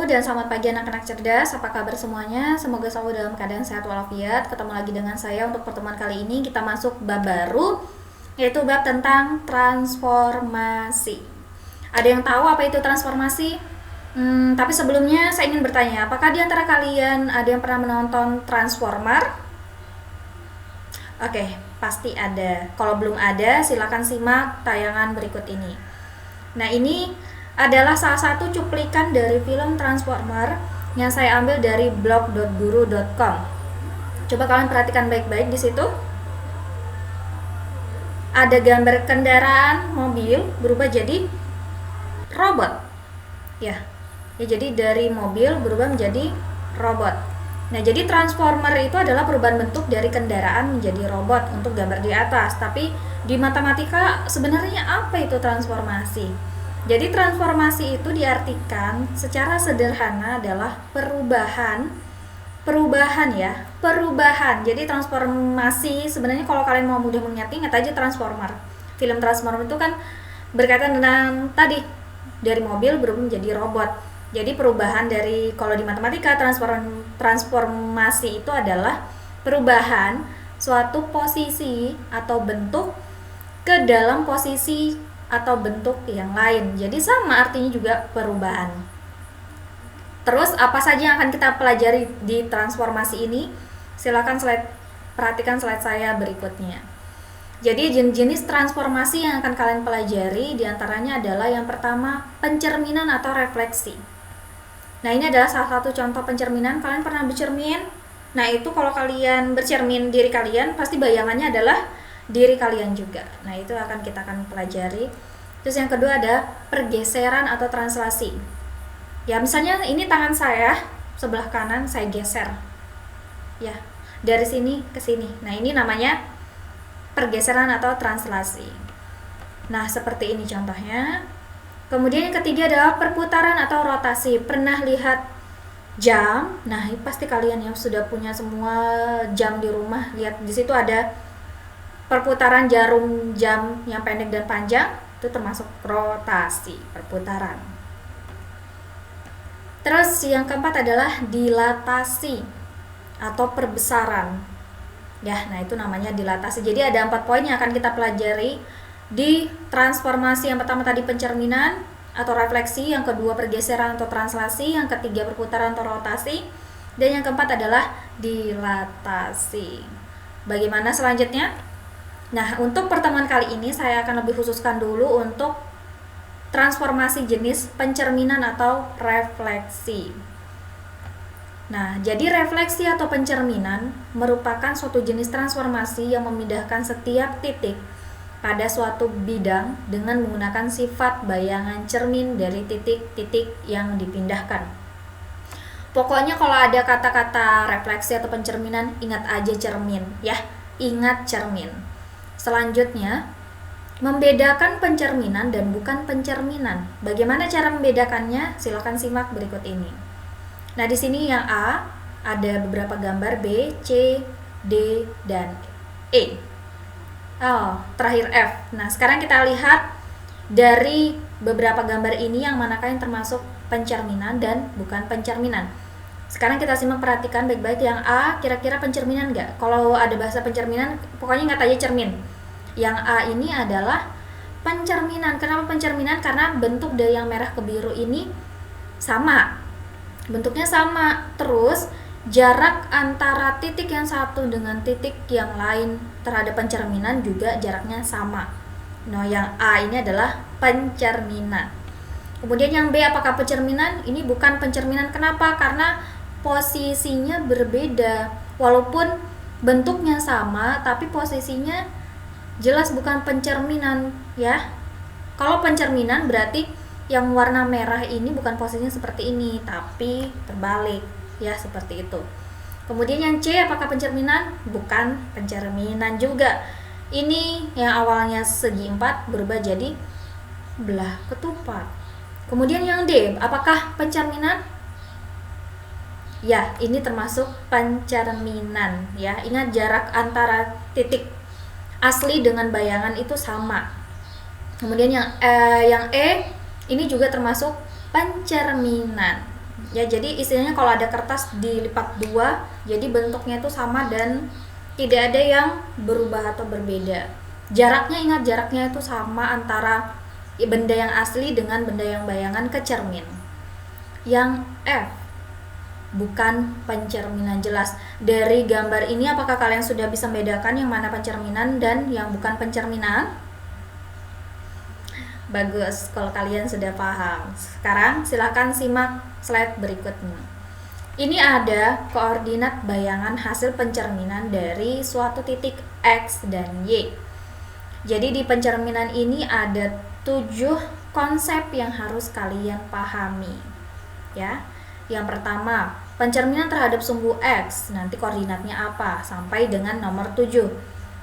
Dan selamat pagi anak-anak cerdas, apa kabar semuanya? Semoga selalu dalam keadaan sehat walafiat. Ketemu lagi dengan saya untuk pertemuan kali ini. Kita masuk bab baru, yaitu bab tentang transformasi. Ada yang tahu apa itu transformasi? Tapi sebelumnya saya ingin bertanya, apakah di antara kalian ada yang pernah menonton Transformer? Oke, pasti ada. Kalau belum ada, silakan simak tayangan berikut ini. Nah, ini adalah salah satu cuplikan dari film Transformer yang saya ambil dari blog.guru.com. Coba kalian perhatikan baik-baik di situ. Ada gambar kendaraan mobil berubah jadi robot. Ya, jadi dari mobil berubah menjadi robot. Nah, jadi transformer itu adalah perubahan bentuk dari kendaraan menjadi robot untuk gambar di atas. Tapi di matematika sebenarnya apa itu transformasi? Jadi transformasi itu diartikan secara sederhana adalah perubahan ya, perubahan. Jadi transformasi sebenarnya kalau kalian mau mudah mengingat aja Transformer. Film Transformer itu kan berkaitan dengan tadi dari mobil berubah menjadi robot. Jadi perubahan dari, kalau di matematika transformasi itu adalah perubahan suatu posisi atau bentuk ke dalam posisi atau bentuk yang lain. Jadi sama artinya juga perubahan. Terus apa saja yang akan kita pelajari di transformasi ini? Silakan perhatikan slide saya berikutnya. Jadi jenis transformasi yang akan kalian pelajari diantaranya adalah yang pertama pencerminan atau refleksi. Nah, ini adalah salah satu contoh pencerminan. Kalian pernah bercermin? Nah, itu kalau kalian bercermin diri kalian, pasti bayangannya adalah diri kalian juga. Nah, itu kita akan pelajari. Terus yang kedua ada pergeseran atau translasi. Ya, misalnya ini tangan saya sebelah kanan saya geser. Ya, dari sini ke sini. Nah, ini namanya pergeseran atau translasi. Nah, seperti ini contohnya. Kemudian yang ketiga adalah perputaran atau rotasi. Pernah lihat jam? Nah, ini pasti kalian yang sudah punya semua jam di rumah. Lihat di situ ada perputaran jarum jam yang pendek dan panjang, itu termasuk rotasi, perputaran. Terus yang keempat adalah dilatasi atau perbesaran. Ya, nah itu namanya dilatasi. Jadi ada 4 poin yang akan kita pelajari di transformasi. Yang pertama tadi pencerminan atau refleksi, yang kedua pergeseran atau translasi, yang ketiga perputaran atau rotasi, dan yang keempat adalah dilatasi. Bagaimana selanjutnya? Nah, untuk pertemuan kali ini saya akan lebih khususkan dulu untuk transformasi jenis pencerminan atau refleksi. Nah, jadi refleksi atau pencerminan merupakan suatu jenis transformasi yang memindahkan setiap titik pada suatu bidang dengan menggunakan sifat bayangan cermin dari titik-titik yang dipindahkan. Pokoknya kalau ada kata-kata refleksi atau pencerminan, ingat aja cermin ya, ingat cermin. Selanjutnya, membedakan pencerminan dan bukan pencerminan. Bagaimana cara membedakannya? Silakan simak berikut ini. Nah, di sini yang A ada beberapa gambar, B, C, D, dan E. Terakhir F. Nah, sekarang kita lihat dari beberapa gambar ini yang manakah yang termasuk pencerminan dan bukan pencerminan. Sekarang kita simak, perhatikan baik-baik. Yang A kira-kira pencerminan nggak? Kalau ada bahasa pencerminan, pokoknya ingat aja cermin. Yang A ini adalah pencerminan. Kenapa pencerminan? Karena bentuk dari yang merah ke biru ini sama. Bentuknya sama. Terus jarak antara titik yang satu dengan titik yang lain terhadap pencerminan juga jaraknya sama. Nah, yang A ini adalah pencerminan. Kemudian yang B apakah pencerminan? Ini bukan pencerminan. Kenapa? Karena posisinya berbeda. Walaupun bentuknya sama, tapi posisinya jelas bukan pencerminan ya. Kalau pencerminan berarti yang warna merah ini bukan posisinya seperti ini, tapi terbalik ya, seperti itu. Kemudian yang C apakah pencerminan? Bukan pencerminan juga. Ini yang awalnya segi 4 berubah jadi belah ketupat. Kemudian yang D apakah pencerminan? Ya, ini termasuk pencerminan ya. Ingat jarak antara titik asli dengan bayangan itu sama. Kemudian yang E ini juga termasuk pencerminan. Ya, jadi istilahnya kalau ada kertas dilipat dua, jadi bentuknya itu sama dan tidak ada yang berubah atau berbeda. Jaraknya, ingat, jaraknya itu sama antara benda yang asli dengan benda yang bayangan ke cermin. Yang F, bukan pencerminan. Jelas dari gambar ini, apakah kalian sudah bisa membedakan yang mana pencerminan dan yang bukan pencerminan? Bagus, kalau kalian sudah paham. Sekarang silahkan simak slide berikutnya. Ini ada koordinat bayangan hasil pencerminan dari suatu titik X dan Y. Jadi di pencerminan ini ada 7 konsep yang harus kalian pahami. Ya. Yang pertama, pencerminan terhadap sumbu X, nanti koordinatnya apa? Sampai dengan nomor 7.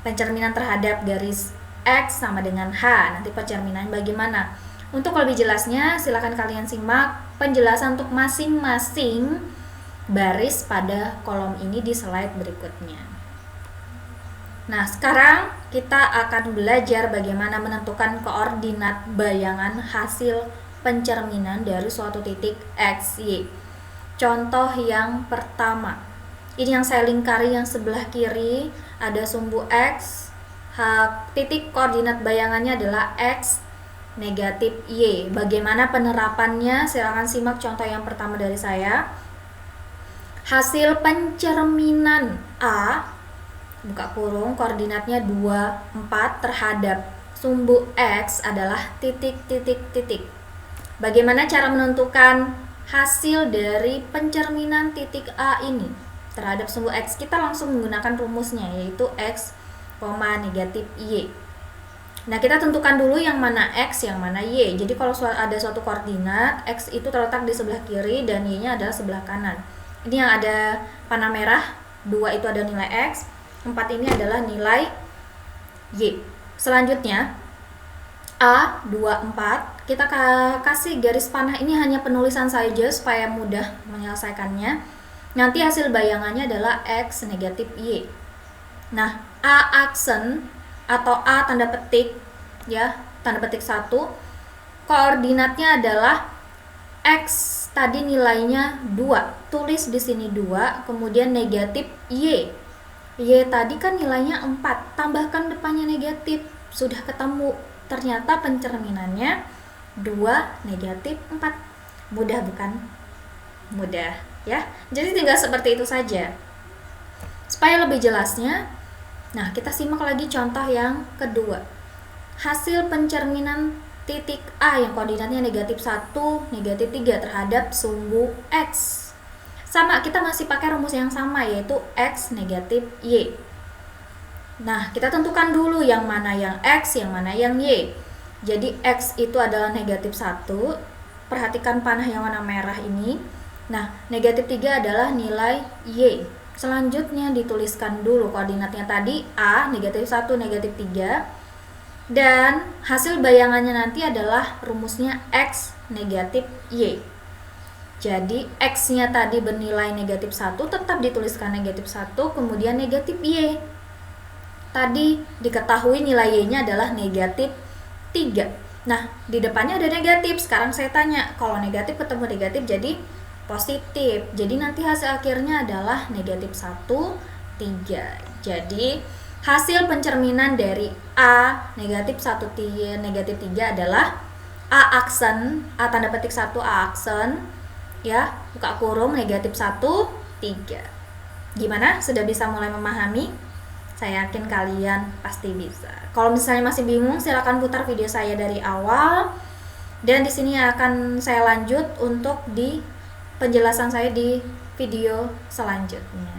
Pencerminan terhadap garis X sama dengan H, nanti pencerminan bagaimana? Untuk lebih jelasnya, silakan kalian simak penjelasan untuk masing-masing baris pada kolom ini di slide berikutnya. Nah, sekarang kita akan belajar bagaimana menentukan koordinat bayangan hasil pencerminan dari suatu titik X, Y. Contoh yang pertama, ini yang saya lingkari yang sebelah kiri, ada sumbu X, titik koordinat bayangannya adalah X negatif Y. Bagaimana penerapannya? Silakan simak contoh yang pertama dari saya. Hasil pencerminan A, buka kurung, koordinatnya 2, 4 terhadap sumbu X adalah titik. Bagaimana cara menentukan hasil dari pencerminan titik A ini terhadap sumbu X? Kita langsung menggunakan rumusnya, yaitu X, negatif Y. Nah, kita tentukan dulu yang mana X, yang mana Y. Jadi kalau ada suatu koordinat, X itu terletak di sebelah kiri dan Y-nya adalah sebelah kanan. Ini yang ada panah merah, 2 itu ada nilai X, 4 ini adalah nilai Y. Selanjutnya, A, 2, 4, kita kasih garis panah, ini hanya penulisan saja supaya mudah menyelesaikannya. Nanti hasil bayangannya adalah X negatif Y. Nah, A aksen atau A tanda petik, ya, tanda petik 1, koordinatnya adalah X tadi nilainya 2, tulis di sini 2, kemudian negatif Y. Y tadi kan nilainya 4, tambahkan depannya negatif, sudah ketemu. Ternyata pencerminannya 2 negatif 4. Mudah bukan? Mudah, ya. Jadi tinggal seperti itu saja. Supaya lebih jelasnya, nah, kita simak lagi contoh yang kedua. Hasil pencerminan titik A yang koordinatnya negatif 1, negatif 3 terhadap sumbu X. Sama, kita masih pakai rumus yang sama, yaitu X negatif Y. Nah, kita tentukan dulu yang mana yang X, yang mana yang Y. Jadi X itu adalah negatif 1. Perhatikan panah yang warna merah ini. Nah, negatif 3 adalah nilai Y. Selanjutnya dituliskan dulu koordinatnya tadi A, negatif 1, negatif 3. Dan hasil bayangannya nanti adalah rumusnya X negatif Y. Jadi X-nya tadi bernilai negatif 1, tetap dituliskan negatif 1, kemudian negatif Y. Tadi diketahui nilai Y-nya adalah negatif 3. Nah, di depannya ada negatif. Sekarang saya tanya, kalau negatif ketemu negatif jadi positif. Jadi nanti hasil akhirnya adalah negatif 1, 3. Jadi hasil pencerminan dari A negatif 1, negatif 3 adalah A aksen, A tanda petik 1 A aksen, ya, buka kurung, negatif 1, 3. Gimana? Sudah bisa mulai memahami? Saya yakin kalian pasti bisa. Kalau misalnya masih bingung, silakan putar video saya dari awal. Dan di sini akan saya lanjut untuk di penjelasan saya di video selanjutnya.